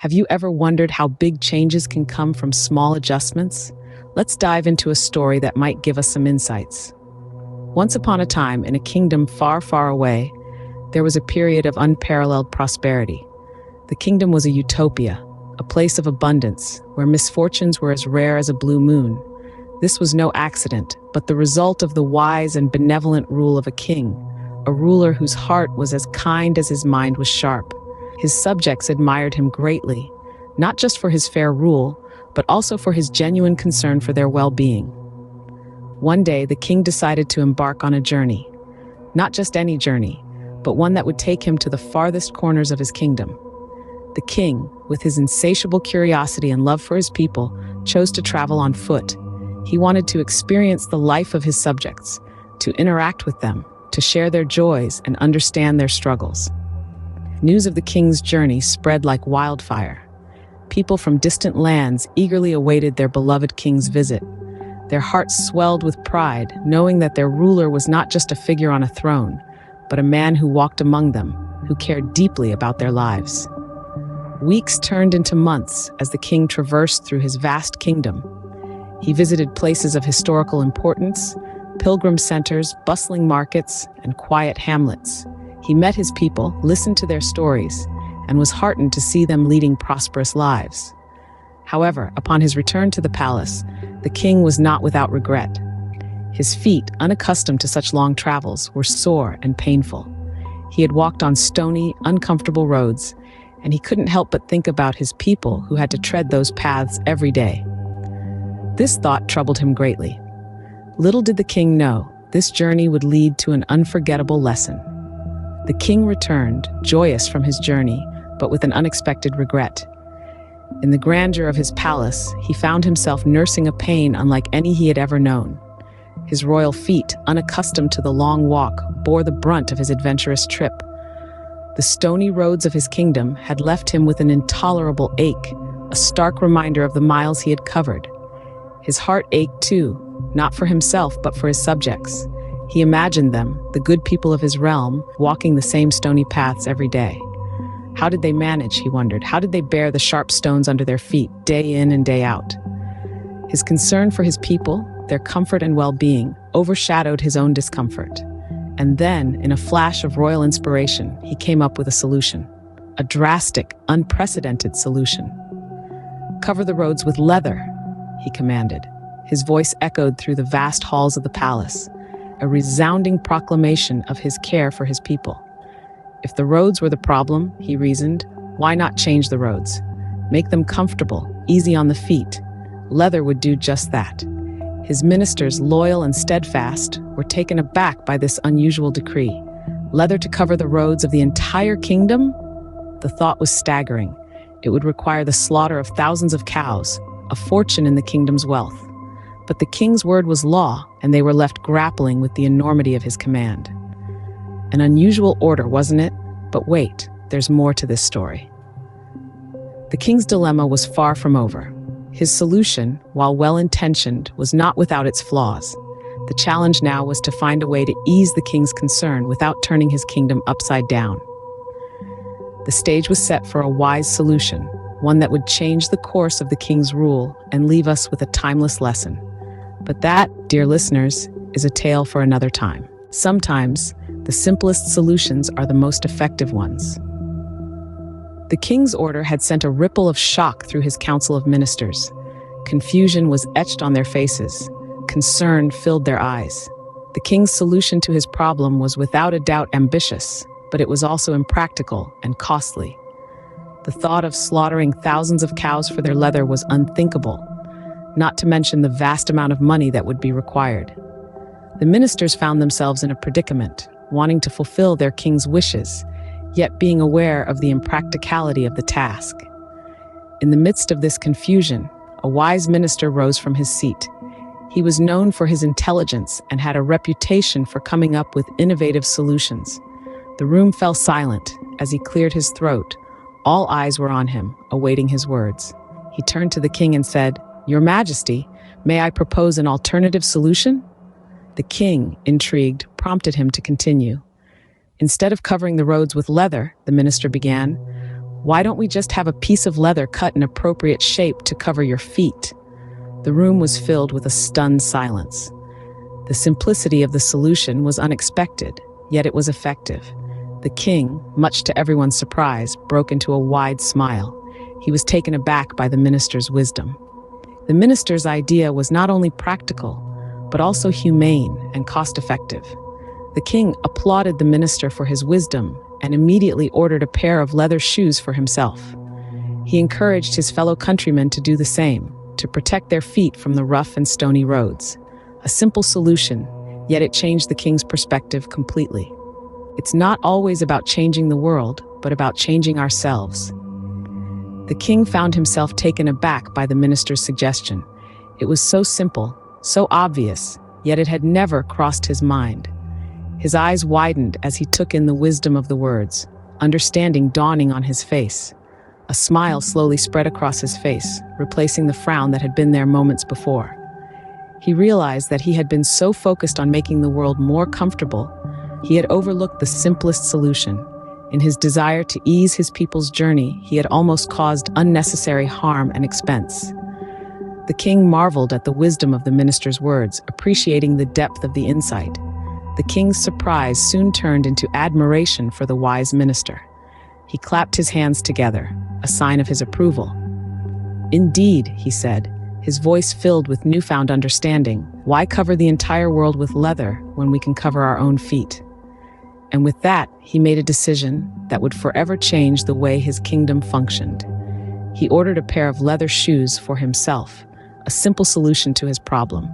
Have you ever wondered how big changes can come from small adjustments? Let's dive into a story that might give us some insights. Once upon a time, in a kingdom far, far away, there was a period of unparalleled prosperity. The kingdom was a utopia, a place of abundance, where misfortunes were as rare as a blue moon. This was no accident, but the result of the wise and benevolent rule of a king, a ruler whose heart was as kind as his mind was sharp. His subjects admired him greatly, not just for his fair rule, but also for his genuine concern for their well-being. One day, the king decided to embark on a journey. Not just any journey, but one that would take him to the farthest corners of his kingdom. The king, with his insatiable curiosity and love for his people, chose to travel on foot. He wanted to experience the life of his subjects, to interact with them, to share their joys and understand their struggles. News of the king's journey spread like wildfire. People from distant lands eagerly awaited their beloved king's visit. Their hearts swelled with pride, knowing that their ruler was not just a figure on a throne, but a man who walked among them, who cared deeply about their lives. Weeks turned into months as the king traversed through his vast kingdom. He visited places of historical importance, pilgrim centers, bustling markets, and quiet hamlets. He met his people, listened to their stories, and was heartened to see them leading prosperous lives. However, upon his return to the palace, the king was not without regret. His feet, unaccustomed to such long travels, were sore and painful. He had walked on stony, uncomfortable roads, and he couldn't help but think about his people who had to tread those paths every day. This thought troubled him greatly. Little did the king know, this journey would lead to an unforgettable lesson. The king returned, joyous from his journey, but with an unexpected regret. In the grandeur of his palace, he found himself nursing a pain unlike any he had ever known. His royal feet, unaccustomed to the long walk, bore the brunt of his adventurous trip. The stony roads of his kingdom had left him with an intolerable ache, a stark reminder of the miles he had covered. His heart ached too, not for himself but for his subjects. He imagined them, the good people of his realm, walking the same stony paths every day. How did they manage, he wondered? How did they bear the sharp stones under their feet, day in and day out? His concern for his people, their comfort and well-being, overshadowed his own discomfort. And then, in a flash of royal inspiration, he came up with a solution. A drastic, unprecedented solution. "Cover the roads with leather," he commanded. His voice echoed through the vast halls of the palace, a resounding proclamation of his care for his people. If the roads were the problem, he reasoned, why not change the roads? Make them comfortable, easy on the feet. Leather would do just that. His ministers, loyal and steadfast, were taken aback by this unusual decree. Leather to cover the roads of the entire kingdom? The thought was staggering. It would require the slaughter of thousands of cows, a fortune in the kingdom's wealth. But the king's word was law, and they were left grappling with the enormity of his command. An unusual order, wasn't it? But wait, there's more to this story. The king's dilemma was far from over. His solution, while well-intentioned, was not without its flaws. The challenge now was to find a way to ease the king's concern without turning his kingdom upside down. The stage was set for a wise solution, one that would change the course of the king's rule and leave us with a timeless lesson. But that, dear listeners, is a tale for another time. Sometimes, the simplest solutions are the most effective ones. The king's order had sent a ripple of shock through his council of ministers. Confusion was etched on their faces. Concern filled their eyes. The king's solution to his problem was without a doubt ambitious, but it was also impractical and costly. The thought of slaughtering thousands of cows for their leather was unthinkable, not to mention the vast amount of money that would be required. The ministers found themselves in a predicament, wanting to fulfill their king's wishes, yet being aware of the impracticality of the task. In the midst of this confusion, a wise minister rose from his seat. He was known for his intelligence and had a reputation for coming up with innovative solutions. The room fell silent as he cleared his throat. All eyes were on him, awaiting his words. He turned to the king and said, "Your Majesty, may I propose an alternative solution?" The king, intrigued, prompted him to continue. "Instead of covering the roads with leather," the minister began, Why don't we just have a piece of leather cut in appropriate shape to cover your feet?" The room was filled with a stunned silence. The simplicity of the solution was unexpected, yet it was effective. The king, much to everyone's surprise, broke into a wide smile. He was taken aback by the minister's wisdom. The minister's idea was not only practical, but also humane and cost-effective. The king applauded the minister for his wisdom and immediately ordered a pair of leather shoes for himself. He encouraged his fellow countrymen to do the same, to protect their feet from the rough and stony roads. A simple solution, yet it changed the king's perspective completely. It's not always about changing the world, but about changing ourselves. The king found himself taken aback by the minister's suggestion. It was so simple, so obvious, yet it had never crossed his mind. His eyes widened as he took in the wisdom of the words, understanding dawning on his face. A smile slowly spread across his face, replacing the frown that had been there moments before. He realized that he had been so focused on making the world more comfortable, he had overlooked the simplest solution. In his desire to ease his people's journey, he had almost caused unnecessary harm and expense. The king marveled at the wisdom of the minister's words, appreciating the depth of the insight. The king's surprise soon turned into admiration for the wise minister. He clapped his hands together, a sign of his approval. "Indeed," he said, his voice filled with newfound understanding. "Why cover the entire world with leather when we can cover our own feet?" And with that, he made a decision that would forever change the way his kingdom functioned. He ordered a pair of leather shoes for himself, a simple solution to his problem.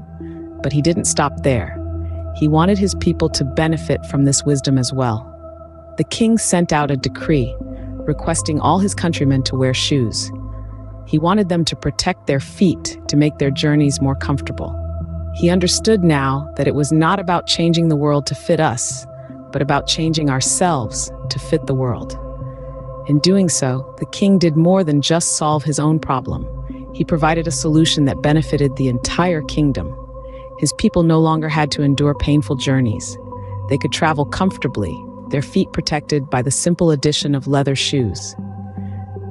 But he didn't stop there. He wanted his people to benefit from this wisdom as well. The king sent out a decree, requesting all his countrymen to wear shoes. He wanted them to protect their feet to make their journeys more comfortable. He understood now that it was not about changing the world to fit us, but about changing ourselves to fit the world. In doing so, the king did more than just solve his own problem. He provided a solution that benefited the entire kingdom. His people no longer had to endure painful journeys. They could travel comfortably, their feet protected by the simple addition of leather shoes.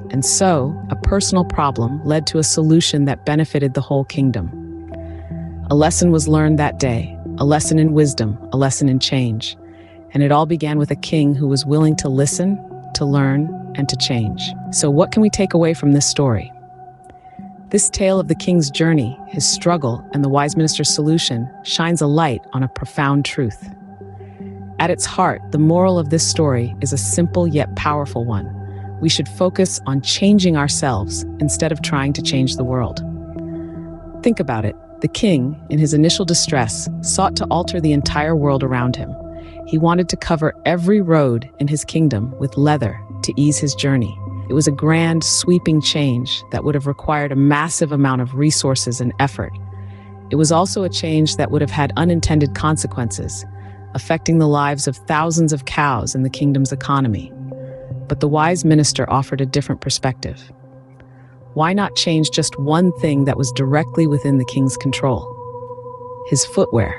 And so, a personal problem led to a solution that benefited the whole kingdom. A lesson was learned that day, a lesson in wisdom, a lesson in change. And it all began with a king who was willing to listen, to learn, and to change. So what can we take away from this story? This tale of the king's journey, his struggle, and the wise minister's solution shines a light on a profound truth. At its heart, the moral of this story is a simple yet powerful one. We should focus on changing ourselves instead of trying to change the world. Think about it. The king, in his initial distress, sought to alter the entire world around him. He wanted to cover every road in his kingdom with leather to ease his journey. It was a grand, sweeping change that would have required a massive amount of resources and effort. It was also a change that would have had unintended consequences, affecting the lives of thousands of cows in the kingdom's economy. But the wise minister offered a different perspective. Why not change just one thing that was directly within the king's control? His footwear.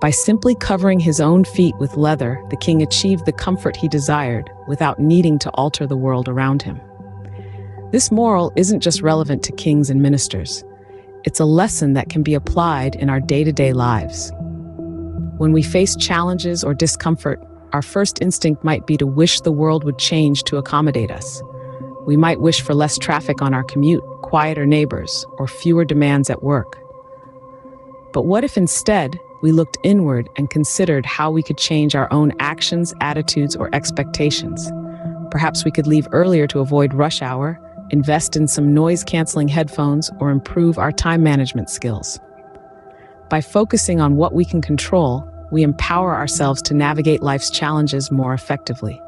By simply covering his own feet with leather, the king achieved the comfort he desired without needing to alter the world around him. This moral isn't just relevant to kings and ministers. It's a lesson that can be applied in our day-to-day lives. When we face challenges or discomfort, our first instinct might be to wish the world would change to accommodate us. We might wish for less traffic on our commute, quieter neighbors, or fewer demands at work. But what if instead, we looked inward and considered how we could change our own actions, attitudes, or expectations? Perhaps we could leave earlier to avoid rush hour, invest in some noise-canceling headphones, or improve our time management skills. By focusing on what we can control, we empower ourselves to navigate life's challenges more effectively.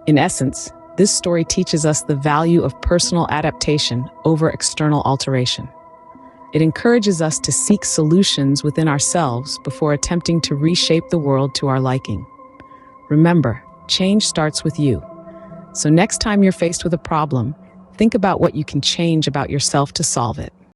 In essence, this story teaches us the value of personal adaptation over external alteration. It encourages us to seek solutions within ourselves before attempting to reshape the world to our liking. Remember, change starts with you. So next time you're faced with a problem, think about what you can change about yourself to solve it.